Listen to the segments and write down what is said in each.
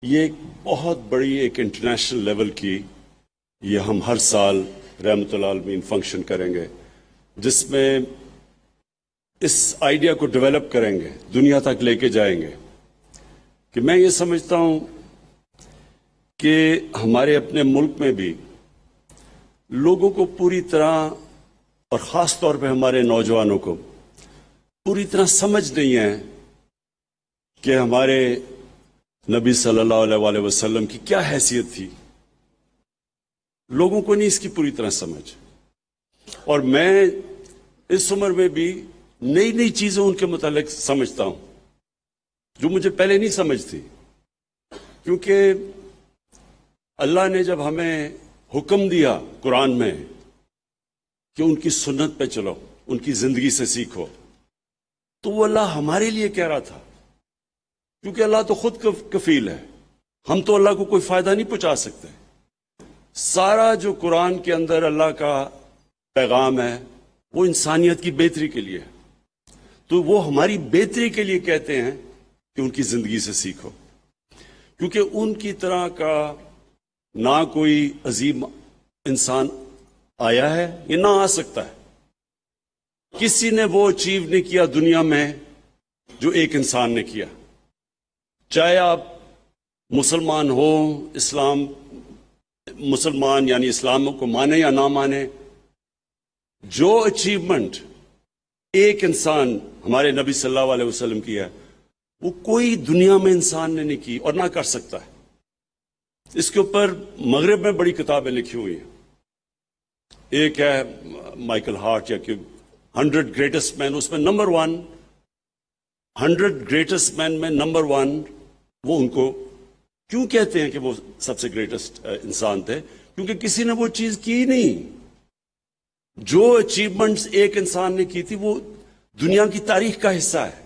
یہ ایک بہت بڑی ایک انٹرنیشنل لیول کی یہ ہم ہر سال رحمت اللہ عالمین فنکشن کریں گے، جس میں اس آئیڈیا کو ڈیولپ کریں گے، دنیا تک لے کے جائیں گے کہ میں یہ سمجھتا ہوں کہ ہمارے اپنے ملک میں بھی لوگوں کو پوری طرح اور خاص طور پہ ہمارے نوجوانوں کو پوری طرح سمجھ نہیں ہے کہ ہمارے نبی صلی اللہ علیہ وآلہ وسلم کی کیا حیثیت تھی۔ لوگوں کو نہیں اس کی پوری طرح سمجھ، اور میں اس عمر میں بھی نئی نئی چیزیں ان کے متعلق سمجھتا ہوں جو مجھے پہلے نہیں سمجھ تھی، کیونکہ اللہ نے جب ہمیں حکم دیا قرآن میں کہ ان کی سنت پہ چلو، ان کی زندگی سے سیکھو، تو وہ اللہ ہمارے لیے کہہ رہا تھا، کیونکہ اللہ تو خود کفیل ہے، ہم تو اللہ کو کوئی فائدہ نہیں پہنچا سکتے۔ سارا جو قرآن کے اندر اللہ کا پیغام ہے وہ انسانیت کی بہتری کے لیے، تو وہ ہماری بہتری کے لیے کہتے ہیں کہ ان کی زندگی سے سیکھو، کیونکہ ان کی طرح کا نہ کوئی عظیم انسان آیا ہے یا نہ آ سکتا ہے۔ کسی نے وہ اچیو نہیں کیا دنیا میں جو ایک انسان نے کیا، چاہے آپ مسلمان ہو، مسلمان یعنی اسلام کو مانے یا نہ مانے، جو اچیومنٹ ایک انسان ہمارے نبی صلی اللہ علیہ وسلم کی ہے وہ کوئی دنیا میں انسان نے نہیں کی اور نہ کر سکتا ہے۔ اس کے اوپر مغرب میں بڑی کتابیں لکھی ہوئی ہیں، ایک ہے مائیکل ہارٹ یا کہ 100 گریٹسٹ مین، اس میں نمبر 1 100 گریٹسٹ مین میں نمبر 1 وہ ان کو کیوں کہتے ہیں کہ وہ سب سے گریٹسٹ انسان تھے؟ کیونکہ کسی نے وہ چیز کی نہیں۔ جو اچیومنٹس ایک انسان نے کی تھی وہ دنیا کی تاریخ کا حصہ ہے،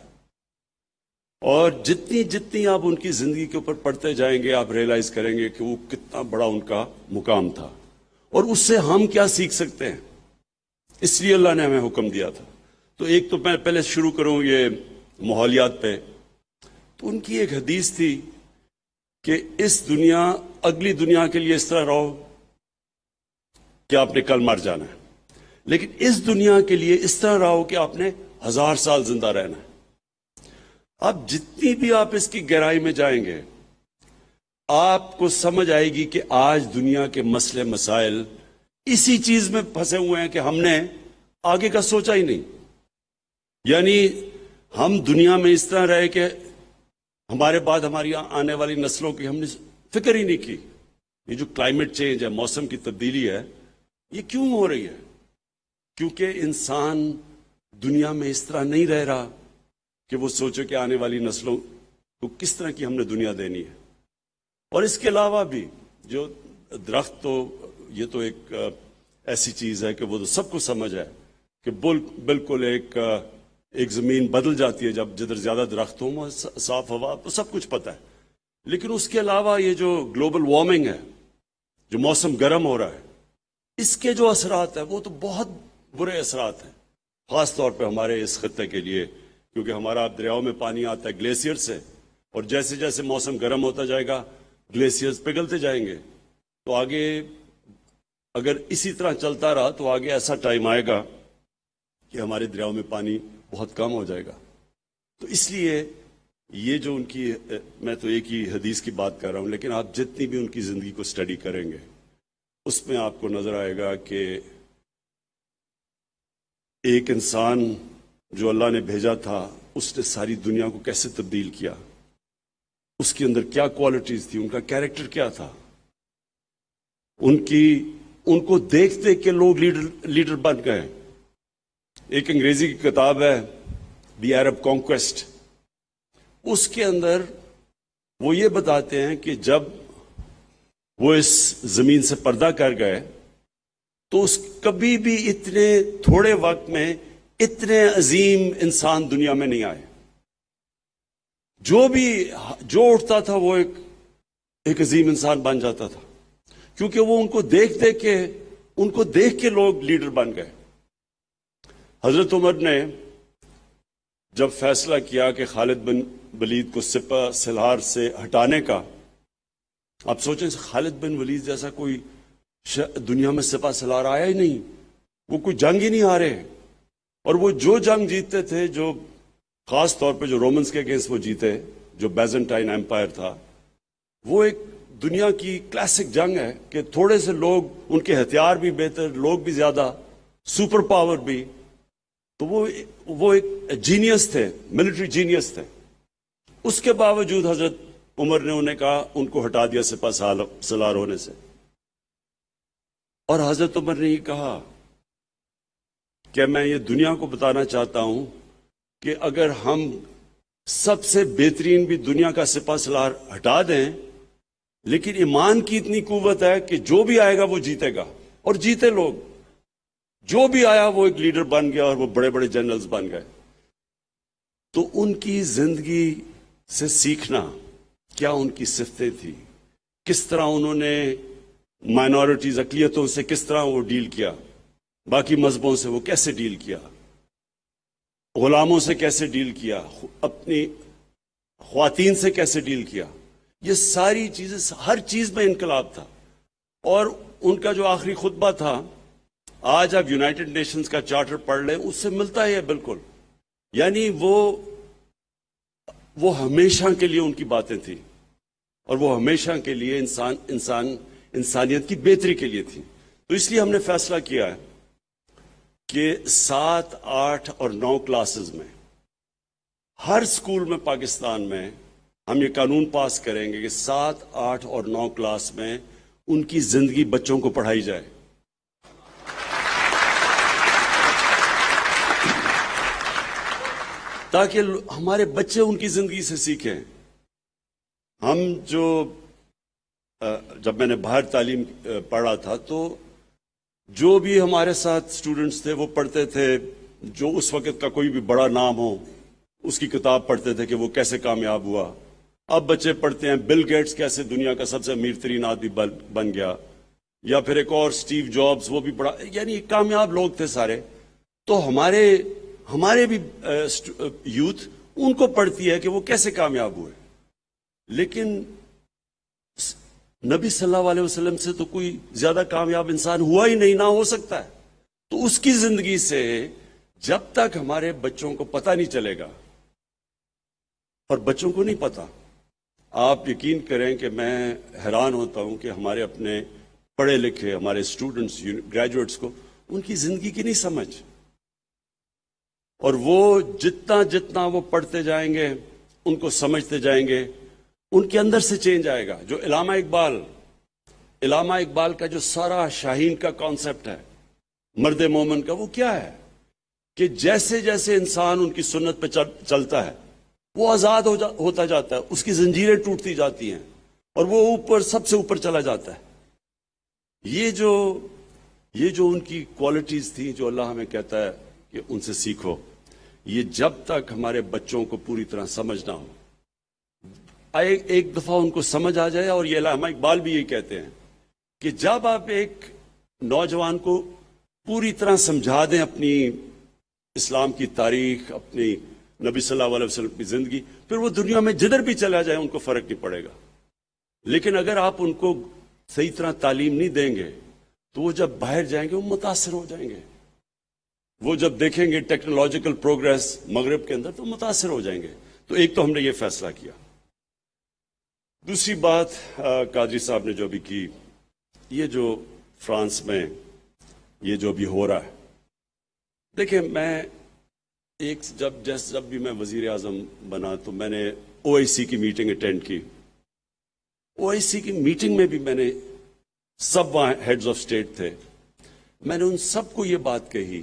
اور جتنی جتنی آپ ان کی زندگی کے اوپر پڑھتے جائیں گے آپ ریئلائز کریں گے کہ وہ کتنا بڑا ان کا مقام تھا، اور اس سے ہم کیا سیکھ سکتے ہیں۔ اس لیے اللہ نے ہمیں حکم دیا تھا۔ تو ایک تو میں پہلے شروع کروں یہ ماحولیات پہ، تو ان کی ایک حدیث تھی کہ اس دنیا اگلی دنیا کے لیے اس طرح رہو کہ آپ نے کل مر جانا ہے، لیکن اس دنیا کے لیے اس طرح رہو کہ آپ نے 1000 سال زندہ رہنا ہے۔ اب جتنی بھی آپ اس کی گہرائی میں جائیں گے آپ کو سمجھ آئے گی کہ آج دنیا کے مسئلے مسائل اسی چیز میں پھنسے ہوئے ہیں کہ ہم نے آگے کا سوچا ہی نہیں۔ یعنی ہم دنیا میں اس طرح رہے کہ ہمارے بعد ہماری آنے والی نسلوں کی ہم نے فکر ہی نہیں کی۔ یہ جو کلائمیٹ چینج ہے، موسم کی تبدیلی ہے، یہ کیوں ہو رہی ہے؟ کیونکہ انسان دنیا میں اس طرح نہیں رہ رہا کہ وہ سوچے کہ آنے والی نسلوں کو کس طرح کی ہم نے دنیا دینی ہے۔ اور اس کے علاوہ بھی جو درخت، تو یہ تو ایک ایسی چیز ہے کہ وہ تو سب کو سمجھ ہے کہ بالکل ایک زمین بدل جاتی ہے جب جدھر زیادہ درخت ہوں، صاف ہوا، تو سب کچھ پتہ ہے۔ لیکن اس کے علاوہ یہ جو گلوبل وارمنگ ہے، جو موسم گرم ہو رہا ہے، اس کے جو اثرات ہیں وہ تو بہت برے اثرات ہیں، خاص طور پہ ہمارے اس خطے کے لیے، کیونکہ ہمارا دریاؤں میں پانی آتا ہے گلیشیئر سے، اور جیسے جیسے موسم گرم ہوتا جائے گا گلیشیئرز پگھلتے جائیں گے، تو آگے اگر اسی طرح چلتا رہا تو آگے ایسا ٹائم آئے گا کہ ہمارے دریاؤں میں پانی بہت کم ہو جائے گا۔ تو اس لیے یہ جو ان کی، میں تو ایک ہی حدیث کی بات کر رہا ہوں، لیکن آپ جتنی بھی ان کی زندگی کو سٹڈی کریں گے اس میں آپ کو نظر آئے گا کہ ایک انسان جو اللہ نے بھیجا تھا اس نے ساری دنیا کو کیسے تبدیل کیا، اس کے اندر کیا کوالٹیز تھی، ان کا کیریکٹر کیا تھا، ان کو دیکھ دیکھ کے لوگ لیڈر بن گئے۔ ایک انگریزی کی کتاب ہے دی عرب کانکویسٹ، اس کے اندر وہ یہ بتاتے ہیں کہ جب وہ اس زمین سے پردہ کر گئے تو کبھی بھی اتنے تھوڑے وقت میں اتنے عظیم انسان دنیا میں نہیں آئے۔ جو اٹھتا تھا وہ ایک عظیم انسان بن جاتا تھا، کیونکہ وہ ان کو دیکھ کے لوگ لیڈر بن گئے۔ حضرت عمر نے جب فیصلہ کیا کہ خالد بن ولید کو سپہ سلار سے ہٹانے کا، آپ سوچیں خالد بن ولید جیسا کوئی دنیا میں سپہ سالار آیا ہی نہیں، وہ کوئی جنگ ہی نہیں ہارے، اور وہ جو جنگ جیتتے تھے، جو خاص طور پہ جو رومنز کے اگینسٹ وہ جیتے، جو بیزنٹائن ایمپائر تھا، وہ ایک دنیا کی کلاسک جنگ ہے کہ تھوڑے سے لوگ، ان کے ہتھیار بھی بہتر، لوگ بھی زیادہ، سپر پاور بھی، تو وہ ایک جینیس تھے، ملٹری جینیس تھے۔ اس کے باوجود حضرت عمر نے انہیں کہا، ان کو ہٹا دیا سپہ سالار ہونے سے، اور حضرت عمر نے یہ کہا کہ میں یہ دنیا کو بتانا چاہتا ہوں کہ اگر ہم سب سے بہترین بھی دنیا کا سپہ سالار ہٹا دیں، لیکن ایمان کی اتنی قوت ہے کہ جو بھی آئے گا وہ جیتے گا، اور جیتے لوگ، جو بھی آیا وہ ایک لیڈر بن گیا، اور وہ بڑے بڑے جنرلز بن گئے۔ تو ان کی زندگی سے سیکھنا، کیا ان کی صفتیں تھی، کس طرح انہوں نے مائنورٹیز، اقلیتوں سے کس طرح وہ ڈیل کیا، باقی مذہبوں سے وہ کیسے ڈیل کیا، غلاموں سے کیسے ڈیل کیا، اپنی خواتین سے کیسے ڈیل کیا، یہ ساری چیزیں، ہر چیز میں انقلاب تھا۔ اور ان کا جو آخری خطبہ تھا، آج آپ یونائٹڈ نیشنز کا چارٹر پڑھ لیں، اس سے ملتا ہے بالکل، یعنی وہ ہمیشہ کے لیے ان کی باتیں تھیں، اور وہ ہمیشہ کے لیے انسانیت کی بہتری کے لیے تھی۔ تو اس لیے ہم نے فیصلہ کیا ہے کہ 7، 8 اور 9 کلاسز میں، ہر سکول میں پاکستان میں ہم یہ قانون پاس کریں گے کہ 7، 8 اور 9 کلاس میں ان کی زندگی بچوں کو پڑھائی جائے، تاکہ ہمارے بچے ان کی زندگی سے سیکھیں۔ ہم جب میں نے باہر تعلیم پڑھا تھا، تو جو بھی ہمارے ساتھ سٹوڈنٹس تھے وہ پڑھتے تھے، جو اس وقت کا کوئی بھی بڑا نام ہو اس کی کتاب پڑھتے تھے کہ وہ کیسے کامیاب ہوا۔ اب بچے پڑھتے ہیں بل گیٹس کیسے دنیا کا سب سے امیر ترین آدمی بن گیا، یا پھر ایک اور اسٹیو جابز، وہ بھی بڑا، یعنی کامیاب لوگ تھے سارے۔ تو ہمارے بھی یوتھ ان کو پڑھتی ہے کہ وہ کیسے کامیاب ہوئے، لیکن نبی صلی اللہ علیہ وسلم سے تو کوئی زیادہ کامیاب انسان ہوا ہی نہیں، نہ ہو سکتا ہے۔ تو اس کی زندگی سے جب تک ہمارے بچوں کو پتہ نہیں چلے گا، اور بچوں کو نہیں پتا، آپ یقین کریں کہ میں حیران ہوتا ہوں کہ ہمارے اپنے پڑھے لکھے ہمارے اسٹوڈنٹس، گریجویٹس کو ان کی زندگی کی نہیں سمجھ، اور وہ جتنا وہ پڑھتے جائیں گے، ان کو سمجھتے جائیں گے، ان کے اندر سے چینج آئے گا۔ جو علامہ اقبال کا جو سارا شاہین کا کانسیپٹ ہے، مرد مومن کا، وہ کیا ہے کہ جیسے جیسے انسان ان کی سنت پہ چلتا ہے، وہ آزاد ہوتا جاتا ہے، اس کی زنجیریں ٹوٹتی جاتی ہیں، اور وہ سب سے اوپر چلا جاتا ہے۔ یہ جو ان کی کوالٹیز تھیں، جو اللہ ہمیں کہتا ہے کہ ان سے سیکھو، یہ جب تک ہمارے بچوں کو پوری طرح سمجھ نہ ہو، ایک دفعہ ان کو سمجھ آ جائے، اور یہ علامہ اقبال بھی یہی کہتے ہیں کہ جب آپ ایک نوجوان کو پوری طرح سمجھا دیں اپنی اسلام کی تاریخ، اپنی نبی صلی اللہ علیہ وسلم کی زندگی، پھر وہ دنیا میں جدھر بھی چلا جائے ان کو فرق نہیں پڑے گا۔ لیکن اگر آپ ان کو صحیح طرح تعلیم نہیں دیں گے، تو وہ جب باہر جائیں گے وہ متاثر ہو جائیں گے، وہ جب دیکھیں گے ٹیکنالوجیکل پروگریس مغرب کے اندر تو متاثر ہو جائیں گے۔ تو ایک تو ہم نے یہ فیصلہ کیا۔ دوسری بات قادری صاحب نے جو بھی کی، یہ جو فرانس میں یہ جو بھی ہو رہا ہے، دیکھیں میں جب بھی میں وزیر اعظم بنا تو میں نے او آئی سی کی میٹنگ اٹینڈ کی۔ او آئی سی کی میٹنگ میں بھی میں نے سب وہاں ہیڈز آف اسٹیٹ تھے، میں نے ان سب کو یہ بات کہی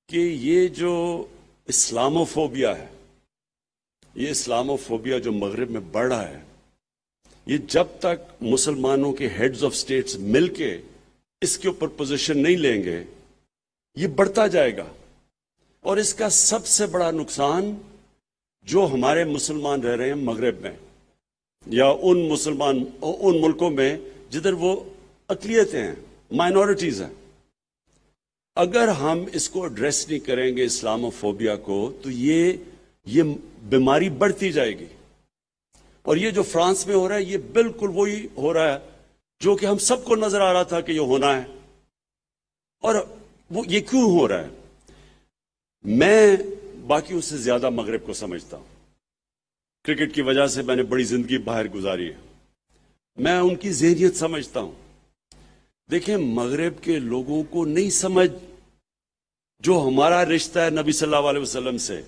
کہ یہ جو اسلاموفوبیا ہے، یہ اسلاموفوبیا جو مغرب میں بڑھ رہا ہے، یہ جب تک مسلمانوں کے ہیڈز آف اسٹیٹس مل کے اس کے اوپر پوزیشن نہیں لیں گے، یہ بڑھتا جائے گا۔ اور اس کا سب سے بڑا نقصان جو ہمارے مسلمان رہ رہے ہیں مغرب میں، یا ان ملکوں میں جدھر وہ اقلیتیں ہیں، مائنورٹیز ہیں، اگر ہم اس کو ایڈریس نہیں کریں گے اسلاموفوبیا کو، تو یہ بیماری بڑھتی جائے گی۔ اور یہ جو فرانس میں ہو رہا ہے یہ بالکل وہی ہو رہا ہے جو کہ ہم سب کو نظر آ رہا تھا کہ یہ ہونا ہے. اور وہ یہ کیوں ہو رہا ہے؟ میں باقیوں سے زیادہ مغرب کو سمجھتا ہوں. کرکٹ کی وجہ سے میں نے بڑی زندگی باہر گزاری ہے. میں ان کی ذہنیت سمجھتا ہوں. دیکھیں مغرب کے لوگوں کو نہیں سمجھ جو ہمارا رشتہ ہے نبی صلی اللہ علیہ وسلم سے.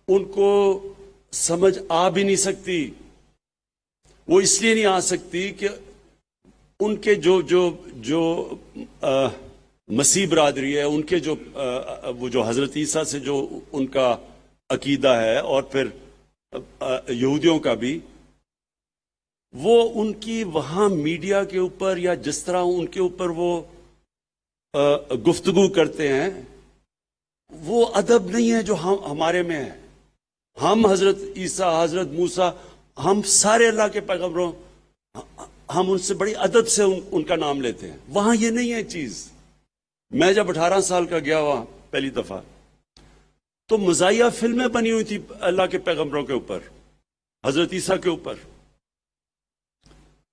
ان کو سمجھ آ بھی نہیں سکتی. وہ اس لیے نہیں آ سکتی کہ ان کے جو مسیح برادری ہے، ان کے وہ جو حضرت عیسیٰ سے جو ان کا عقیدہ ہے، اور پھر یہودیوں کا بھی، وہ ان کی وہاں میڈیا کے اوپر یا جس طرح ان کے اوپر وہ گفتگو کرتے ہیں، وہ ادب نہیں ہے جو ہمارے میں ہے. ہم حضرت عیسیٰ، حضرت موسیٰ، ہم سارے اللہ کے پیغمبروں، ہم ان سے بڑی ادب سے ان کا نام لیتے ہیں. وہاں یہ نہیں ہے چیز. میں جب 18 سال کا گیا وہاں پہلی دفعہ، تو مزاحیہ فلمیں بنی ہوئی تھی اللہ کے پیغمبروں کے اوپر، حضرت عیسیٰ کے اوپر،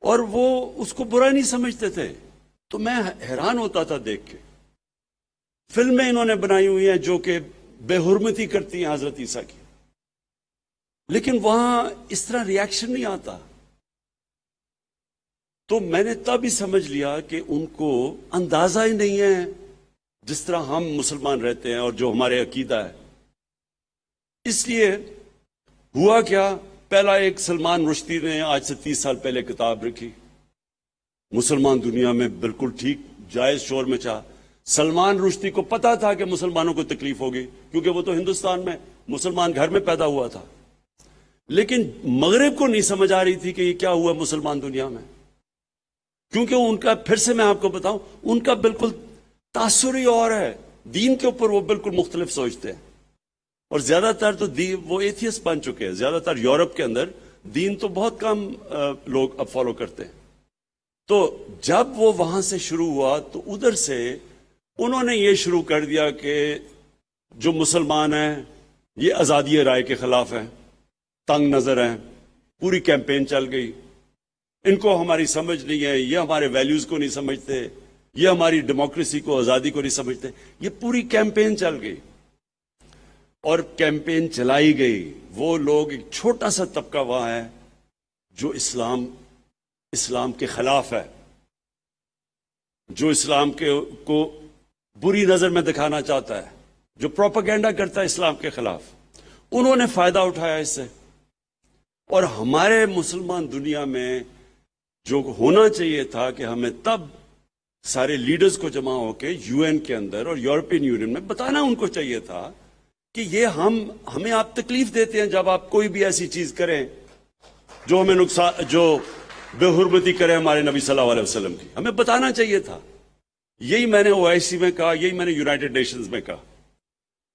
اور وہ اس کو برا نہیں سمجھتے تھے. تو میں حیران ہوتا تھا دیکھ کے. فلمیں انہوں نے بنائی ہوئی ہیں جو کہ بے حرمتی کرتی ہیں حضرت عیسیٰ کی، لیکن وہاں اس طرح ریاکشن نہیں آتا. تو میں نے تب ہی سمجھ لیا کہ ان کو اندازہ ہی نہیں ہے جس طرح ہم مسلمان رہتے ہیں اور جو ہمارے عقیدہ ہے. اس لیے ہوا کیا، پہلا ایک سلمان رشدی نے آج سے 30 سال پہلے کتاب لکھی، مسلمان دنیا میں بالکل ٹھیک جائز شور میں چاہ. سلمان رشدی کو پتا تھا کہ مسلمانوں کو تکلیف ہوگی، کیونکہ وہ تو ہندوستان میں مسلمان گھر میں پیدا ہوا تھا. لیکن مغرب کو نہیں سمجھ آ رہی تھی کہ یہ کیا ہوا مسلمان دنیا میں، کیونکہ ان کا، پھر سے میں آپ کو بتاؤں، ان کا بالکل تاثر ہی اور ہے. دین کے اوپر وہ بالکل مختلف سوچتے ہیں، اور زیادہ تر تو وہ ایتھیسٹ بن چکے ہیں. زیادہ تر یورپ کے اندر دین تو بہت کم لوگ اب فالو کرتے ہیں. تو جب وہ وہاں سے شروع ہوا تو ادھر سے انہوں نے یہ شروع کر دیا کہ جو مسلمان ہیں یہ آزادی رائے کے خلاف ہیں، تنگ نظر ہیں. پوری کیمپین چل گئی. ان کو ہماری سمجھ نہیں ہے، یہ ہمارے ویلیوز کو نہیں سمجھتے، یہ ہماری ڈیموکریسی کو، آزادی کو نہیں سمجھتے. یہ پوری کیمپین چل گئی، اور کیمپین چلائی گئی. وہ لوگ، ایک چھوٹا سا طبقہ وہاں ہے جو اسلام کے خلاف ہے، جو اسلام کو بری نظر میں دکھانا چاہتا ہے، جو پروپیگنڈا کرتا ہے اسلام کے خلاف. انہوں نے فائدہ اٹھایا اس سے. اور ہمارے مسلمان دنیا میں جو ہونا چاہیے تھا کہ ہمیں تب سارے لیڈرز کو جمع ہو کے یو این کے اندر اور یورپین یونین میں بتانا ان کو چاہیے تھا کہ یہ ہمیں آپ تکلیف دیتے ہیں جب آپ کوئی بھی ایسی چیز کریں جو ہمیں نقصان، جو بے حرمتی کرے ہمارے نبی صلی اللہ علیہ وسلم کی. ہمیں بتانا چاہیے تھا. یہی میں نے OIC میں کہا، یہی میں نے یونائٹڈ نیشنز میں کہا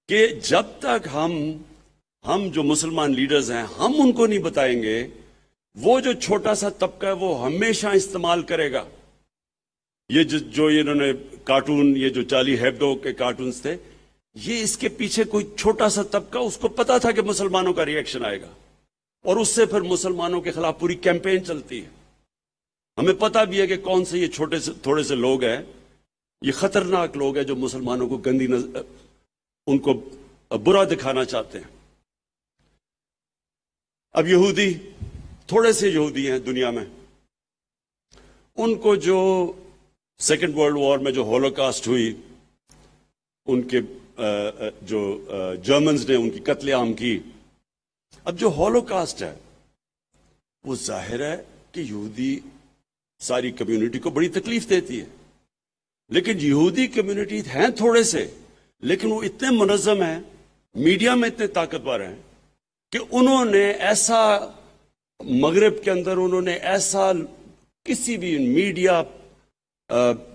کہ جب تک ہم جو مسلمان لیڈرز ہیں ہم ان کو نہیں بتائیں گے، وہ جو چھوٹا سا طبقہ ہے وہ ہمیشہ استعمال کرے گا. یہ جو انہوں نے کارٹون، یہ جو چارلی ہیبڈو کے کارٹونز تھے، یہ اس کے پیچھے کوئی چھوٹا سا طبقہ، اس کو پتا تھا کہ مسلمانوں کا ریئیکشن آئے گا، اور اس سے پھر مسلمانوں کے خلاف پوری کیمپین چلتی ہے. ہمیں پتا بھی ہے کہ کون سے یہ تھوڑے سے لوگ ہیں، یہ خطرناک لوگ ہیں جو مسلمانوں کو گندی ان کو برا دکھانا چاہتے ہیں. اب یہودی، تھوڑے سے یہودی ہیں دنیا میں، ان کو جو سیکنڈ ورلڈ وار میں جو ہولوکاسٹ ہوئی، ان کے جو جرمنز نے ان کی قتل عام کی. اب جو ہولوکاسٹ ہے وہ ظاہر ہے کہ یہودی ساری کمیونٹی کو بڑی تکلیف دیتی ہے، لیکن یہودی کمیونٹی ہیں تھوڑے سے، لیکن وہ اتنے منظم ہیں، میڈیا میں اتنے طاقتور ہیں کہ انہوں نے ایسا، مغرب کے اندر انہوں نے ایسا، کسی بھی میڈیا،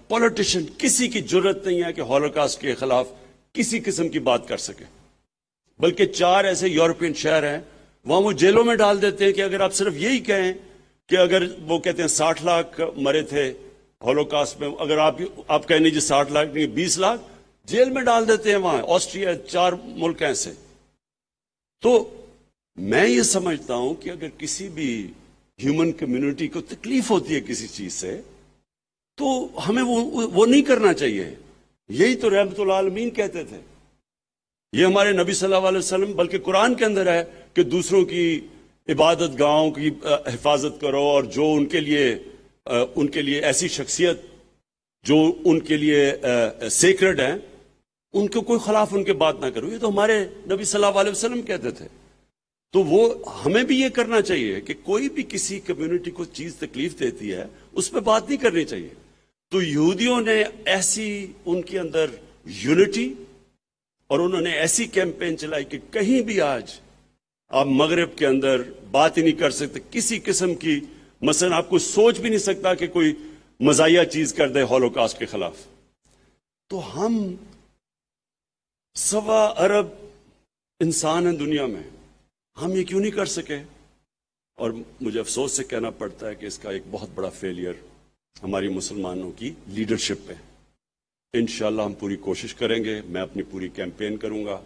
پولیٹیشین، کسی کی جرت نہیں ہے کہ ہولوکاسٹ کے خلاف کسی قسم کی بات کر سکے. بلکہ 4 ایسے یورپین شہر ہیں وہاں وہ جیلوں میں ڈال دیتے ہیں کہ اگر آپ صرف یہی کہیں کہ اگر وہ کہتے ہیں 60 لاکھ مرے تھے ہولوکاسٹ میں، اگر آپ کہیں نہیں جی 60 لاکھ نہیں 20 لاکھ، جیل میں ڈال دیتے ہیں وہاں. آسٹریا، 4 ملک ایسے. تو میں یہ سمجھتا ہوں کہ اگر کسی بھی ہیومن کمیونٹی کو تکلیف ہوتی ہے کسی چیز سے تو ہمیں وہ نہیں کرنا چاہیے. یہی تو رحمت العالمین کہتے تھے. یہ ہمارے نبی صلی اللہ علیہ وسلم بلکہ قرآن کے اندر ہے کہ دوسروں کی عبادت گاہوں کی حفاظت کرو، اور جو ان کے لیے ایسی شخصیت جو ان کے لیے سیکرڈ ہیں ان کو کوئی خلاف ان کے بات نہ کرو. یہ تو ہمارے نبی صلی اللہ علیہ وسلم کہتے تھے. تو وہ ہمیں بھی یہ کرنا چاہیے کہ کوئی بھی کسی کمیونٹی کو چیز تکلیف دیتی ہے اس پہ بات نہیں کرنی چاہیے. تو یہودیوں نے ایسی ان کے اندر یونٹی اور انہوں نے ایسی کیمپین چلائی کہ کہیں بھی آج آپ مغرب کے اندر بات ہی نہیں کر سکتے کسی قسم کی. مثلا آپ کو سوچ بھی نہیں سکتا کہ کوئی مزاحیہ چیز کر دے ہولوکاسٹ کے خلاف. تو ہم 1.25 ارب انسان ہیں دنیا میں، ہم یہ کیوں نہیں کر سکے؟ اور مجھے افسوس سے کہنا پڑتا ہے کہ اس کا ایک بہت بڑا فیلئر ہماری مسلمانوں کی لیڈرشپ پہ. انشاءاللہ ہم پوری کوشش کریں گے. میں اپنی پوری کیمپین کروں گا،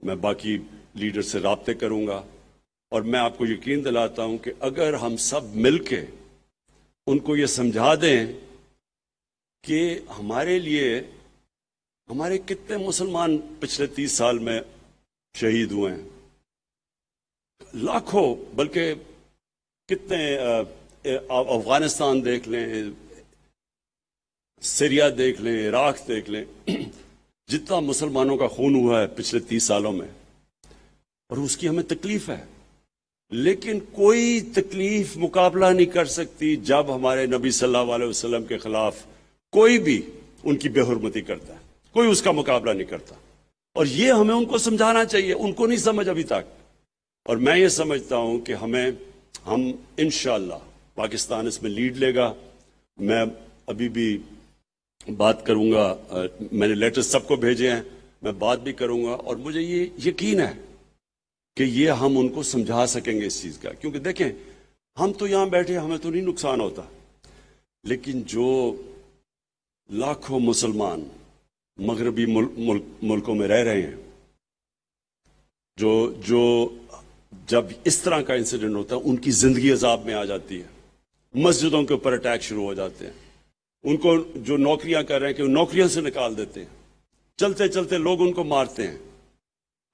میں باقی لیڈر سے رابطے کروں گا، اور میں آپ کو یقین دلاتا ہوں کہ اگر ہم سب مل کے ان کو یہ سمجھا دیں کہ ہمارے لیے ہمارے کتنے مسلمان پچھلے 30 سال میں شہید ہوئے ہیں، لاکھوں، بلکہ کتنے افغانستان دیکھ لیں، سیریا دیکھ لیں، عراق دیکھ لیں، جتنا مسلمانوں کا خون ہوا ہے پچھلے 30 سالوں میں، اور اس کی ہمیں تکلیف ہے. لیکن کوئی تکلیف مقابلہ نہیں کر سکتی جب ہمارے نبی صلی اللہ علیہ وسلم کے خلاف کوئی بھی ان کی بے حرمتی کرتا ہے. کوئی اس کا مقابلہ نہیں کرتا، اور یہ ہمیں ان کو سمجھانا چاہیے. ان کو نہیں سمجھ ابھی تک. اور میں یہ سمجھتا ہوں کہ ہم انشاءاللہ پاکستان اس میں لیڈ لے گا. میں ابھی بھی بات کروں گا، میں نے لیٹر سب کو بھیجے ہیں، میں بات بھی کروں گا، اور مجھے یہ یقین ہے کہ یہ ہم ان کو سمجھا سکیں گے اس چیز کا. کیونکہ دیکھیں ہم تو یہاں بیٹھے، ہمیں تو نہیں نقصان ہوتا، لیکن جو لاکھوں مسلمان مغربی ملکوں میں رہ رہے ہیں، جو جب اس طرح کا انسیڈنٹ ہوتا ہے ان کی زندگی عذاب میں آ جاتی ہے. مسجدوں کے اوپر اٹیک شروع ہو جاتے ہیں، ان کو جو نوکریاں کر رہے ہیں کہ نوکریوں سے نکال دیتے ہیں، چلتے چلتے لوگ ان کو مارتے ہیں.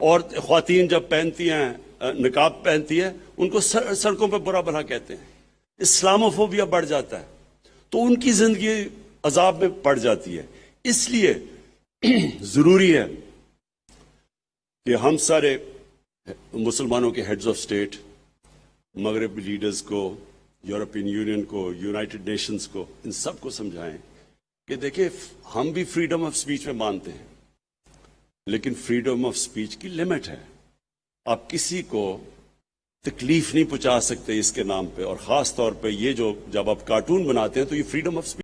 اور خواتین جب پہنتی ہیں نقاب پہنتی ہے ان کو سڑکوں پہ برا بھلا کہتے ہیں. اسلاموفوبیا بڑھ جاتا ہے، تو ان کی زندگی عذاب میں پڑ جاتی ہے. اس لیے ضروری ہے کہ ہم سارے مسلمانوں کے ہیڈز آف اسٹیٹ، مغربی لیڈرز کو، یورپین یونین کو، یونائٹڈ نیشنز کو، ان سب کو سمجھائیں کہ دیکھیں ہم بھی فریڈم آف سپیچ میں مانتے ہیں، لیکن فریڈم آف سپیچ کی لمٹ ہے. آپ کسی کو تکلیف نہیں پہنچا سکتے اس کے نام پہ. اور خاص طور پہ یہ جو جب آپ کارٹون بناتے ہیں تو یہ فریڈم آف سپیچ